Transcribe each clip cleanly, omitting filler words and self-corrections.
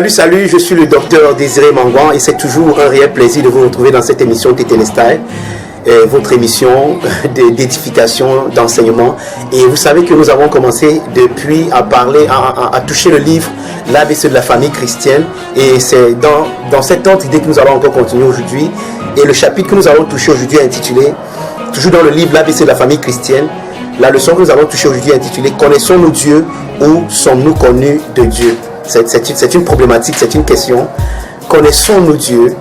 Salut, je suis le docteur Désiré Mangouan et c'est toujours un réel plaisir de vous retrouver dans cette émission Tétélestai, votre émission d'édification, d'enseignement. Et vous savez que nous avons commencé depuis à parler, à toucher le livre l'ABC de la famille chrétienne, et c'est dans cette autre idée que nous allons encore continuer aujourd'hui. Et le chapitre que nous allons toucher aujourd'hui est intitulé, toujours dans le livre l'ABC de la famille chrétienne, la leçon que nous allons toucher aujourd'hui est intitulée « Connaissons-nous Dieu ou sommes-nous connus de Dieu ?» C'est une problématique, c'est une question. Connaissons-nous Dieu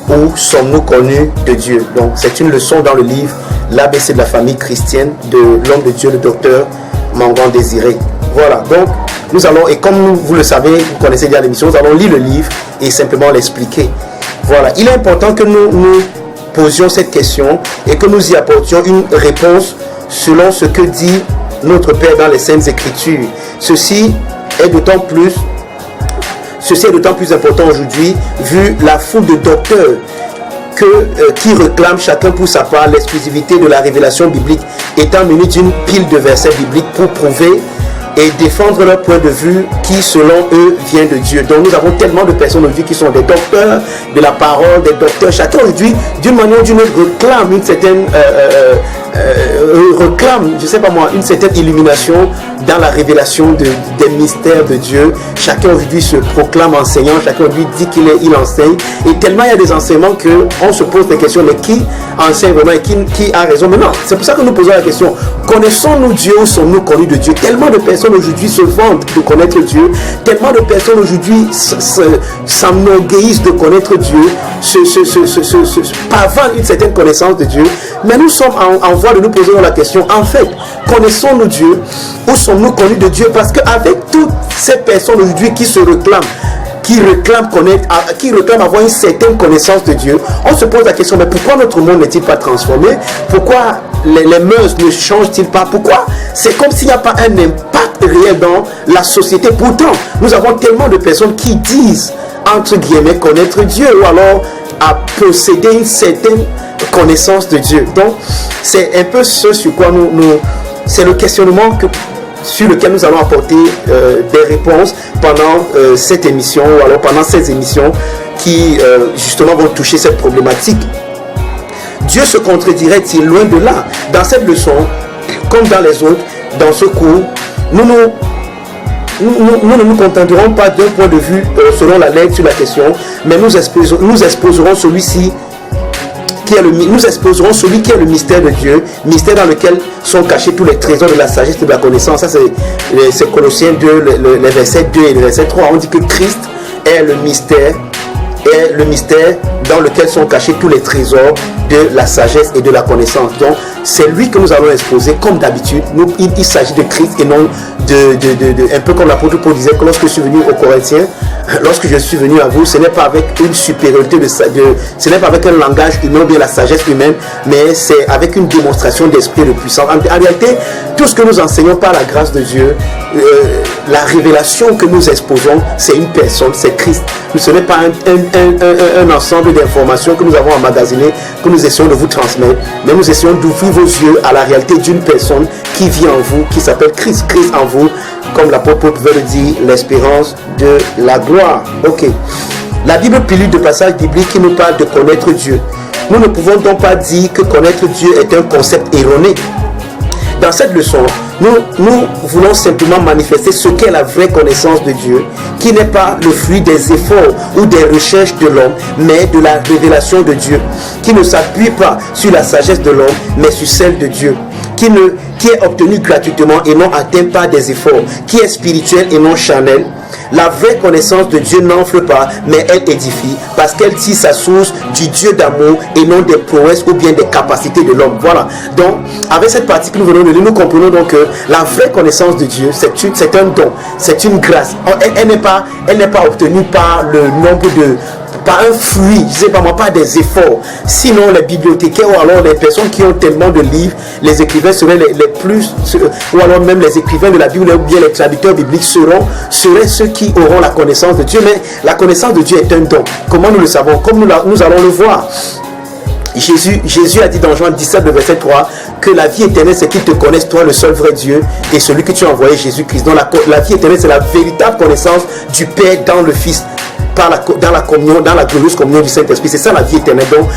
ou sommes-nous connus de Dieu? Donc c'est une leçon dans le livre l'ABC de la famille chrétienne de l'homme de Dieu, le docteur Mangouan Désiré. Voilà, donc nous allons, et comme vous le savez, vous connaissez bien l'émission, nous allons lire le livre et simplement l'expliquer. Voilà, il est important que nous posions cette question et que nous y apportions une réponse selon ce que dit notre Père dans les Saintes Écritures. Ceci est d'autant plus important aujourd'hui, vu la foule de docteurs qui réclament chacun pour sa part l'exclusivité de la révélation biblique, étant munis d'une pile de versets bibliques pour prouver et défendre leur point de vue qui, selon eux, vient de Dieu. Donc nous avons tellement de personnes aujourd'hui qui sont des docteurs de la parole, des docteurs. Chacun aujourd'hui, d'une manière ou d'une autre, réclame une certaine une certaine illumination dans la révélation des mystères de Dieu. Chacun aujourd'hui se proclame enseignant, chacun aujourd'hui dit qu'il enseigne. Et tellement il y a des enseignements qu'on se pose des questions, mais qui enseigne vraiment et qui a raison? Mais non, c'est pour ça que nous posons la question, connaissons-nous Dieu ou sommes-nous connus de Dieu? Tellement de personnes aujourd'hui se vantent de connaître Dieu, tellement de personnes aujourd'hui s'enorgueillissent de connaître Dieu, pavanent une certaine connaissance de Dieu. Mais nous sommes en voie de nous poser la question, en fait, connaissons-nous Dieu ou sommes-nous connus de Dieu? Parce qu'avec toutes ces personnes aujourd'hui qui se réclament, qui réclament avoir une certaine connaissance de Dieu, on se pose la question, mais pourquoi notre monde n'est-il pas transformé? Pourquoi les mœurs ne changent-ils pas? Pourquoi c'est comme s'il n'y a pas un impact réel dans la société? Pourtant, nous avons tellement de personnes qui disent, entre guillemets, connaître Dieu, ou alors à posséder une certaine connaissance de Dieu. Donc, c'est un peu ce sur quoi c'est le questionnement sur lequel nous allons apporter des réponses pendant cette émission, ou alors pendant ces émissions qui justement vont toucher cette problématique. Dieu se contredirait-il? Loin de là. Dans cette leçon, comme dans les autres, dans ce cours, nous ne nous contenterons pas d'un point de vue selon la lettre sur la question, mais nous exposerons celui-ci nous exposerons celui qui est le mystère de Dieu, mystère dans lequel sont cachés tous les trésors de la sagesse et de la connaissance. Ça c'est Colossiens 2, les versets 2 et le verset 3. On dit que Christ est le mystère dans lequel sont cachés tous les trésors de la sagesse et de la connaissance. Donc c'est lui que nous allons exposer comme d'habitude. Il s'agit de Christ et non un peu comme l'apôtre Paul disait que lorsque je suis venu aux Corinthiens, lorsque je suis venu à vous, ce n'est pas avec une supériorité ce n'est pas avec un langage humain ou bien la sagesse humaine, mais c'est avec une démonstration d'esprit de puissance. En réalité, tout ce que nous enseignons par la grâce de Dieu, la révélation que nous exposons, c'est une personne, c'est Christ. Ce n'est pas un ensemble d'informations que nous avons emmagasinées, que nous essayons de vous transmettre, mais nous essayons d'ouvrir vos yeux à la réalité d'une personne qui vit en vous, qui s'appelle Christ. Christ en vous, comme l'apôtre Paul pouvait le dire, l'espérance de la gloire. Ok. La Bible pilule de passages bibliques qui nous parlent de connaître Dieu. Nous ne pouvons donc pas dire que connaître Dieu est un concept erroné. Dans cette leçon, nous voulons simplement manifester ce qu'est la vraie connaissance de Dieu, qui n'est pas le fruit des efforts ou des recherches de l'homme, mais de la révélation de Dieu, qui ne s'appuie pas sur la sagesse de l'homme, mais sur celle de Dieu, qui qui est obtenue gratuitement et non atteinte par des efforts, qui est spirituelle et non charnelle. La vraie connaissance de Dieu n'enfle pas, mais elle édifie, parce qu'elle tire sa source du Dieu d'amour et non des prouesses ou bien des capacités de l'homme. Voilà. Donc, avec cette partie que nous venons de lire, nous comprenons donc que la vraie connaissance de Dieu, c'est un don, c'est une grâce. Elle n'est pas obtenue par le nombre de... par un fruit, je sais pas moi, pas des efforts. Sinon, les bibliothécaires ou alors les personnes qui ont tellement de livres, les écrivains seraient les plus, ou alors même les écrivains de la Bible ou bien les traducteurs bibliques seraient ceux qui auront la connaissance de Dieu. Mais la connaissance de Dieu est un don. Comment nous le savons? Comme nous allons le voir. Jésus a dit dans Jean 17, le verset 3, que la vie éternelle, c'est qu'ils te connaissent, toi, le seul vrai Dieu, et celui que tu as envoyé, Jésus-Christ. Donc la vie éternelle, c'est la véritable connaissance du Père dans le Fils, dans la communion, dans la glorieuse communion du Saint-Esprit. C'est ça la vie éternelle. Donc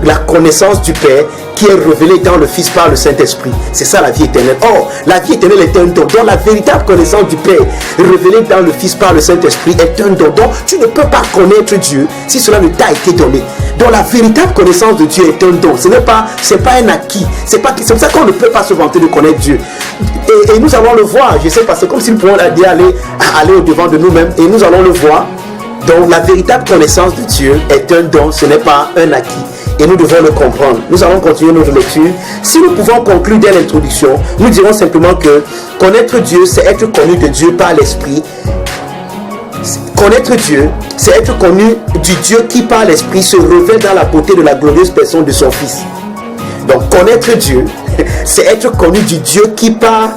la connaissance du Père qui est révélée dans le Fils par le Saint-Esprit. C'est ça la vie éternelle. Or, la vie éternelle est un don. Donc la véritable connaissance du Père révélée dans le Fils par le Saint-Esprit est un don. Donc tu ne peux pas connaître Dieu si cela ne t'a été donné. Donc la véritable connaissance de Dieu est un don. C'est pas un acquis. C'est pour ça qu'on ne peut pas se vanter de connaître Dieu. Et nous allons le voir. Je sais pas, c'est comme si nous pouvions aller au devant de nous-mêmes et nous allons le voir. Donc la véritable connaissance de Dieu est un don, ce n'est pas un acquis. Et nous devons le comprendre. Nous allons continuer notre lecture. Si nous pouvons conclure dès l'introduction, nous dirons simplement que connaître Dieu, c'est être connu de Dieu par l'Esprit. Connaître Dieu, c'est être connu du Dieu qui par l'Esprit se révèle dans la beauté de la glorieuse personne de son Fils. Donc connaître Dieu, c'est être connu du Dieu qui par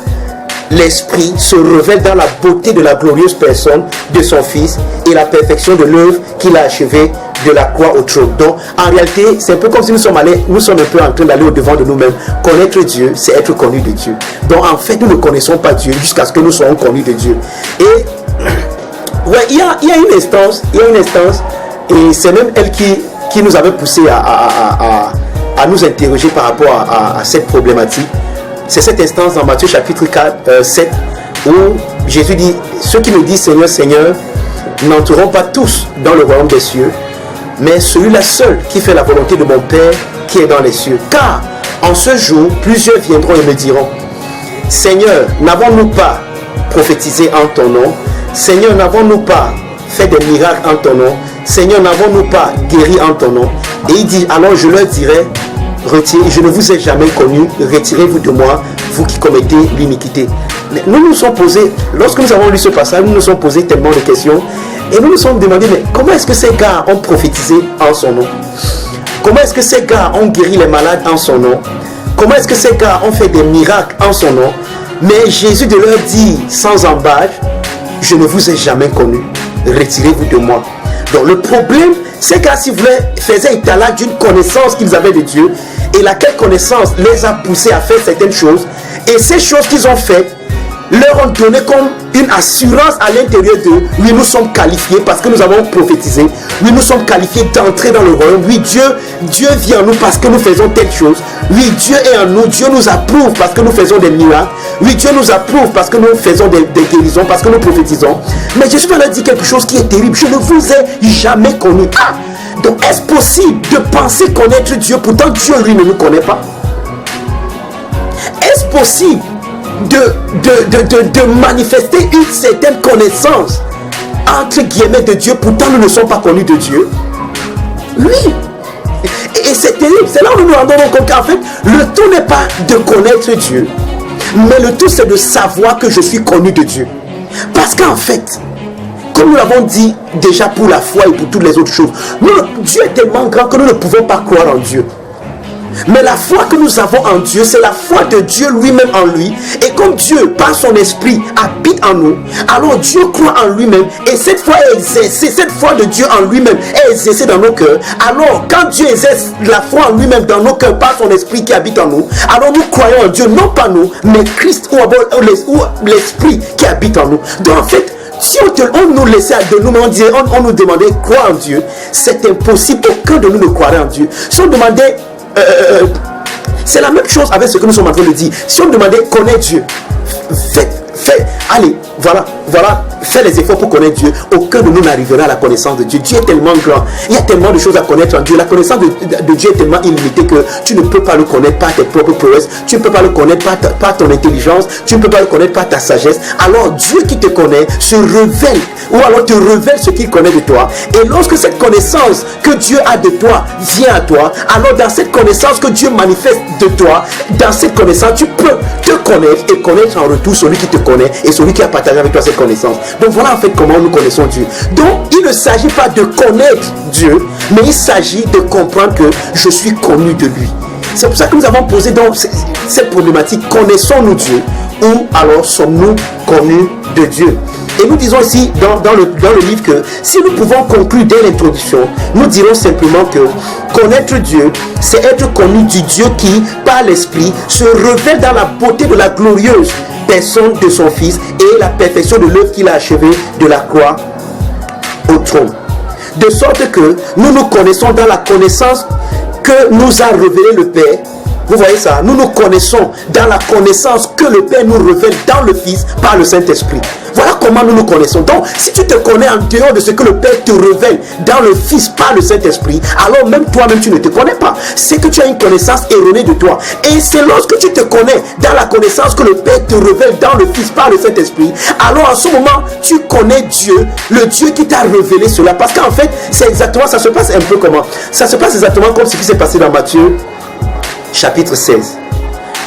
l'Esprit se révèle dans la beauté de la glorieuse personne de son Fils et la perfection de l'œuvre qu'il a achevée de la croix au trône. Donc en réalité, c'est un peu comme si nous sommes un peu en train d'aller au devant de nous-mêmes. Connaître Dieu, c'est être connu de Dieu. Donc en fait, nous ne connaissons pas Dieu jusqu'à ce que nous soyons connus de Dieu. Et ouais, il y a une instance, et c'est même elle qui nous avait poussé à nous interroger par rapport à cette problématique. C'est cette instance dans Matthieu chapitre 7 où Jésus dit: ceux qui me disent Seigneur, Seigneur n'entreront pas tous dans le royaume des cieux, mais celui-là seul qui fait la volonté de mon Père qui est dans les cieux. Car en ce jour, plusieurs viendront et me diront: Seigneur, n'avons-nous pas prophétisé en ton nom? Seigneur, n'avons-nous pas fait des miracles en ton nom? Seigneur, n'avons-nous pas guéri en ton nom? Et il dit, alors je leur dirai: je ne vous ai jamais connu, retirez-vous de moi, vous qui commettez l'iniquité. Nous nous sommes posés, lorsque nous avons lu ce passage, nous nous sommes posés tellement de questions et nous nous sommes demandé, mais comment est-ce que ces gars ont prophétisé en son nom? Comment est-ce que ces gars ont guéri les malades en son nom? Comment est-ce que ces gars ont fait des miracles en son nom? Mais Jésus de leur dit sans embâche: je ne vous ai jamais connu, retirez-vous de moi. Donc le problème, c'est qu'à si vous voulez, faisaient étalage d'une connaissance qu'ils avaient de Dieu, et laquelle connaissance les a poussés à faire certaines choses, et ces choses qu'ils ont faites leur ont donné comme une assurance à l'intérieur d'eux: oui, nous sommes qualifiés parce que nous avons prophétisé, oui, nous sommes qualifiés d'entrer dans le royaume, oui, Dieu vient en nous parce que nous faisons telle chose, oui, Dieu est en nous, Dieu nous approuve parce que nous faisons des miracles, oui, Dieu nous approuve parce que nous faisons des guérisons, parce que nous prophétisons. Mais Jésus va leur dire quelque chose qui est terrible: je ne vous ai jamais connu. Donc est-ce possible de penser connaître Dieu, pourtant Dieu lui ne nous connaît pas? Est-ce possible de manifester une certaine connaissance entre guillemets de Dieu, pourtant nous ne sommes pas connus de Dieu? Oui. Et c'est terrible. C'est là où nous nous rendons compte qu'en fait, le tout n'est pas de connaître Dieu, mais le tout c'est de savoir que je suis connu de Dieu. Parce qu'en fait, comme nous l'avons dit déjà pour la foi et pour toutes les autres choses, Dieu est tellement grand que nous ne pouvons pas croire en Dieu. Mais la foi que nous avons en Dieu, c'est la foi de Dieu lui-même en lui. Et comme Dieu, par son esprit, habite en nous, alors Dieu croit en lui-même. Et cette foi est exercée, cette foi de Dieu en lui-même est exercée dans nos cœurs. Alors, quand Dieu exerce la foi en lui-même dans nos cœurs par son esprit qui habite en nous, alors nous croyons en Dieu, non pas nous, mais Christ ou l'esprit qui habite en nous. Donc en fait, si on nous laissait de nous, on nous demandait croire en Dieu, c'est impossible. Aucun de nous ne croirait en Dieu. Si on demandait c'est la même chose avec ce que nous sommes en train de dire. Si on demandait connaître Dieu, allez, voilà fait les efforts pour connaître Dieu, aucun de nous n'arrivera à la connaissance de Dieu. Dieu est tellement grand. Il y a tellement de choses à connaître en Dieu. La connaissance de Dieu est tellement illimitée que tu ne peux pas le connaître par tes propres prouesses. Tu ne peux pas le connaître par ton intelligence. Tu ne peux pas le connaître par ta sagesse. Alors Dieu qui te connaît se révèle, ou alors te révèle ce qu'il connaît de toi. Et lorsque cette connaissance que Dieu a de toi vient à toi, alors dans cette connaissance que Dieu manifeste de toi, dans cette connaissance, tu peux te connaître et connaître en retour celui qui te connaît et celui qui a partagé avec toi cette connaissance. Donc voilà en fait comment nous connaissons Dieu. Donc il ne s'agit pas de connaître Dieu, mais il s'agit de comprendre que je suis connu de lui. C'est pour ça que nous avons posé donc cette problématique. Connaissons-nous Dieu ou alors sommes-nous connus de Dieu? Et nous disons ici dans le livre que si nous pouvons conclure dès l'introduction, nous dirons simplement que connaître Dieu, c'est être connu du Dieu qui, par l'Esprit, se révèle dans la beauté de la glorieuse personne de son Fils et la perfection de l'œuvre qu'il a achevée de la croix au trône. De sorte que nous nous connaissons dans la connaissance que nous a révélé le Père. Vous voyez ça? Nous nous connaissons dans la connaissance que le Père nous révèle dans le Fils par le Saint-Esprit. Voilà comment nous nous connaissons. Donc, si tu te connais en dehors de ce que le Père te révèle dans le Fils par le Saint-Esprit, alors même toi-même tu ne te connais pas. C'est que tu as une connaissance erronée de toi. Et c'est lorsque tu te connais dans la connaissance que le Père te révèle dans le Fils par le Saint-Esprit, alors en ce moment, tu connais Dieu, le Dieu qui t'a révélé cela. Parce qu'en fait, c'est exactement, ça se passe un peu comment? Ça se passe exactement comme ce qui s'est passé dans Matthieu chapitre 16.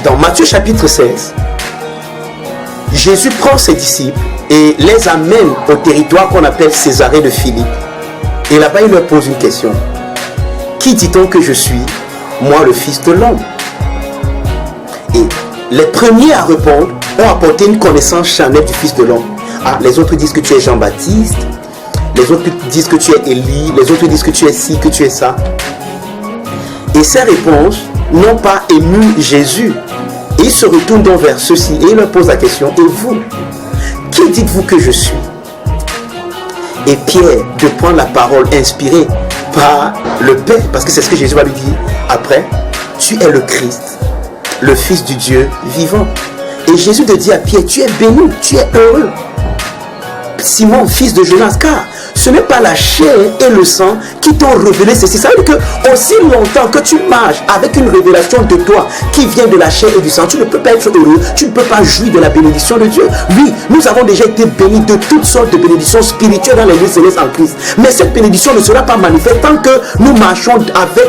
Dans Matthieu chapitre 16, Jésus prend ses disciples et les amène au territoire qu'on appelle Césarée de Philippe. Et là-bas, il leur pose une question. Qui dit-on que je suis, moi le Fils de l'homme? Et les premiers à répondre ont apporté une connaissance charnelle du Fils de l'homme. Ah, les autres disent que tu es Jean-Baptiste, les autres disent que tu es Élie, les autres disent que tu es ci, que tu es ça. Et ces réponses n'ont pas ému Jésus. Et il se retourne donc vers ceux-ci et il leur pose la question. Et vous, qui dites-vous que je suis? Et Pierre de prendre la parole inspirée par le Père, parce que c'est ce que Jésus va lui dire après. Tu es le Christ, le Fils du Dieu vivant. Et Jésus te dit à Pierre, tu es béni, tu es heureux, Simon, fils de Jonas, car ce n'est pas la chair et le sang qui t'ont révélé ceci. Ça veut dire que aussi longtemps que tu marches avec une révélation de toi qui vient de la chair et du sang, tu ne peux pas être heureux, tu ne peux pas jouir de la bénédiction de Dieu. Oui, nous avons déjà été bénis de toutes sortes de bénédictions spirituelles dans les lieux célestes en Christ. Mais cette bénédiction ne sera pas manifeste tant que nous marchons avec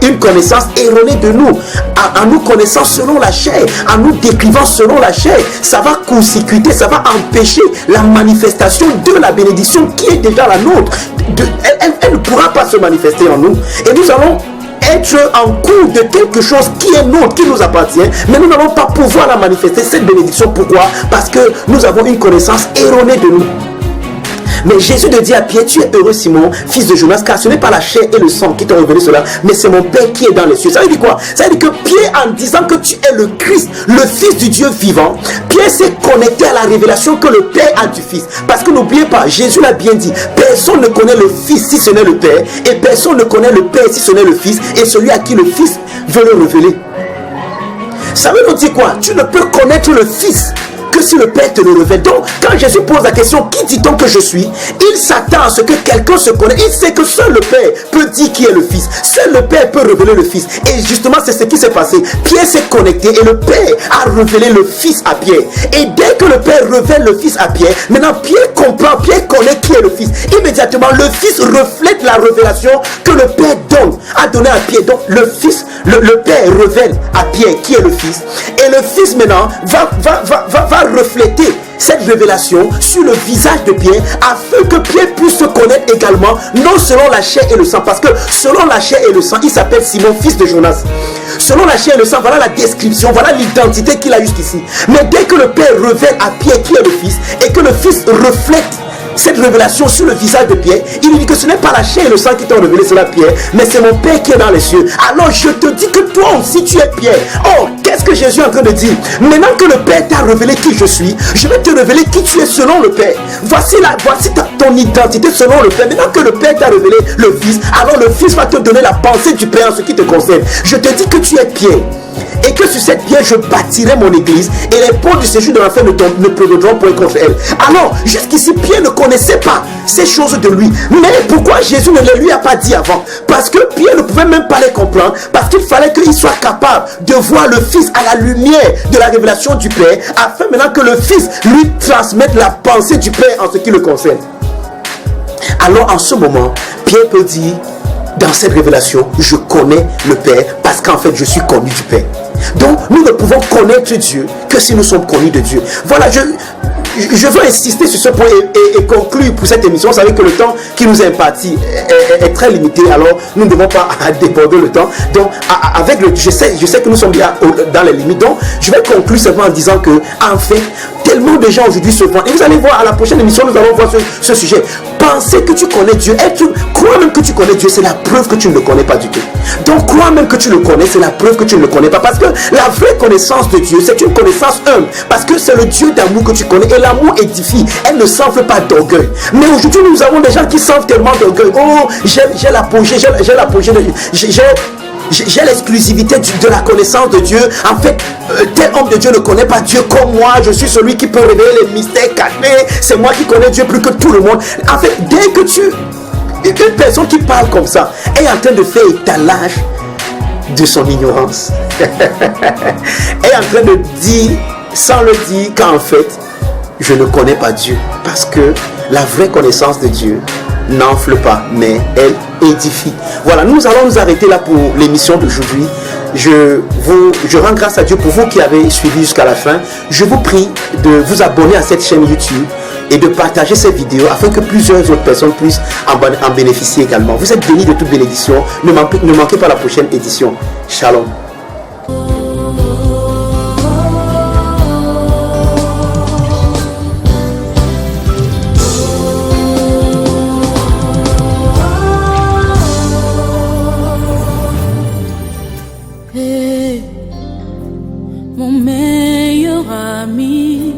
une connaissance erronée de nous, en nous connaissant selon la chair, en nous décrivant selon la chair. Ça va court-circuiter, ça va empêcher la manifestation de la bénédiction qui est déjà la nôtre. Elle ne pourra pas se manifester en nous. Et nous allons être en cours de quelque chose qui est nôtre, qui nous appartient, mais nous n'allons pas pouvoir la manifester, cette bénédiction. Pourquoi? Parce que nous avons une connaissance erronée de nous. Mais Jésus te dit à Pierre, tu es heureux Simon, fils de Jonas, car ce n'est pas la chair et le sang qui t'ont révélé cela, mais c'est mon Père qui est dans les cieux. Ça veut dire quoi? Ça veut dire que Pierre, en disant que tu es le Christ, le Fils du Dieu vivant, Pierre s'est connecté à la révélation que le Père a du Fils. Parce que n'oubliez pas, Jésus l'a bien dit, personne ne connaît le Fils si ce n'est le Père, et personne ne connaît le Père si ce n'est le Fils, et celui à qui le Fils veut le révéler. Ça veut nous dire quoi? Tu ne peux connaître le Fils que si le Père te le révèle. Donc, quand Jésus pose la question, qui dit-on que je suis? Il s'attend à ce que quelqu'un se connaisse. Il sait que seul le Père peut dire qui est le Fils. Seul le Père peut révéler le Fils. Et justement, c'est ce qui s'est passé. Pierre s'est connecté et le Père a révélé le Fils à Pierre. Et dès que le Père révèle le Fils à Pierre, maintenant Pierre comprend, Pierre connaît qui est le Fils. Immédiatement, le Fils reflète la révélation que le Père a donné à Pierre. Donc, le Fils, le Père révèle à Pierre qui est le Fils. Et le Fils maintenant va refléter cette révélation sur le visage de Pierre afin que Pierre puisse se connaître également, non selon la chair et le sang, parce que selon la chair et le sang, il s'appelle Simon, fils de Jonas. Selon la chair et le sang, voilà la description, voilà l'identité qu'il a jusqu'ici. Mais dès que le Père révèle à Pierre qui est le Fils et que le Fils reflète cette révélation sur le visage de Pierre, il lui dit que ce n'est pas la chair et le sang qui t'ont révélé cela, Pierre, mais c'est mon Père qui est dans les cieux. Alors je te dis que toi aussi tu es Pierre. Oh, qu'est-ce que Jésus est en train de dire? Maintenant que le Père t'a révélé qui je suis, je vais te révéler qui tu es selon le Père. Voici ton identité selon le Père. Maintenant que le Père t'a révélé le Fils, alors le Fils va te donner la pensée du Père en ce qui te concerne. Je te dis que tu es Pierre. et que sur cette pierre je bâtirai mon église et les portes du séjour de l'enfer ne prévaudront point contre elle. Alors jusqu'ici Pierre ne connaissait pas ces choses de lui. Mais pourquoi Jésus ne les lui a pas dit avant? Parce que Pierre ne pouvait même pas les comprendre, parce qu'il fallait qu'il soit capable de voir le Fils à la lumière de la révélation du Père, afin maintenant que le Fils lui transmette la pensée du Père en ce qui le concerne. Alors en ce moment, Pierre peut dire, dans cette révélation, je connais le Père parce qu'en fait je suis connu du Père. Donc nous ne pouvons connaître Dieu que si nous sommes connus de Dieu. Voilà, je veux insister sur ce point et conclure pour cette émission. Vous savez que le temps qui nous est imparti est très limité, alors nous ne devons pas déborder le temps. Donc avec je sais que nous sommes bien dans les limites. Donc je vais conclure seulement en disant que en fait, tellement de gens aujourd'hui se vendent. Et vous allez voir à la prochaine émission, nous allons voir ce sujet. Penser que tu connais Dieu, crois même que tu connais Dieu, c'est la preuve que tu ne le connais pas du tout. Donc crois même que tu le connais, c'est la preuve que tu ne le connais pas. Parce que la vraie connaissance de Dieu, c'est une connaissance humble. Parce que c'est le Dieu d'amour que tu connais. Et l'amour édifie, elle ne s'enfle pas d'orgueil. Mais aujourd'hui, nous avons des gens qui s'enflent tellement d'orgueil. Oh, j'ai l'apogée, j'ai l'exclusivité de la connaissance de Dieu. En fait, tel homme de Dieu ne connaît pas Dieu comme moi. Je suis celui qui peut révéler les mystères cachés. C'est moi qui connais Dieu plus que tout le monde. En fait, dès que une personne qui parle comme ça est en train de faire étalage de son ignorance, est en train de dire, sans le dire, qu'en fait, je ne connais pas Dieu. Parce que la vraie connaissance de Dieu n'enfle pas, mais elle édifie. Voilà, nous allons nous arrêter là pour l'émission d'aujourd'hui. Je rends grâce à Dieu pour vous qui avez suivi jusqu'à la fin. Je vous prie de vous abonner à cette chaîne YouTube et de partager cette vidéo afin que plusieurs autres personnes puissent en bénéficier également. Vous êtes bénis de toute bénédiction. Ne manquez pas la prochaine édition. Shalom. Mon meilleur ami,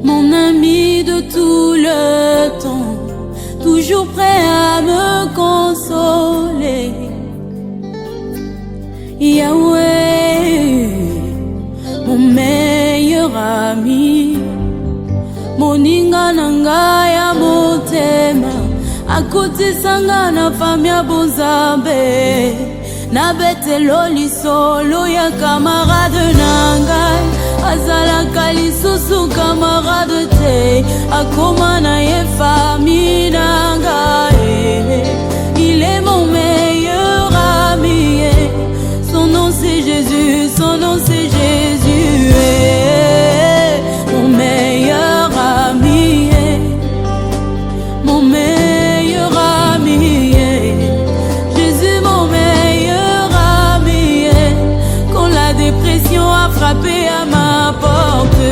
mon ami de tout le temps, toujours prêt à me consoler. Yahweh, mon meilleur ami, moninga nanga ya motema, akuti sanga na famia bozambe. Na betelo lisolo ya camarade nangai, azalaka lisusu camarade te, akoma na ye famille nangai. Il est mon meilleur ami, son nom c'est Jésus, son nom c'est Jésus. Mon meilleur ami, mon meilleur ami, Jésus mon meilleur. Dépression a frappé à ma porte.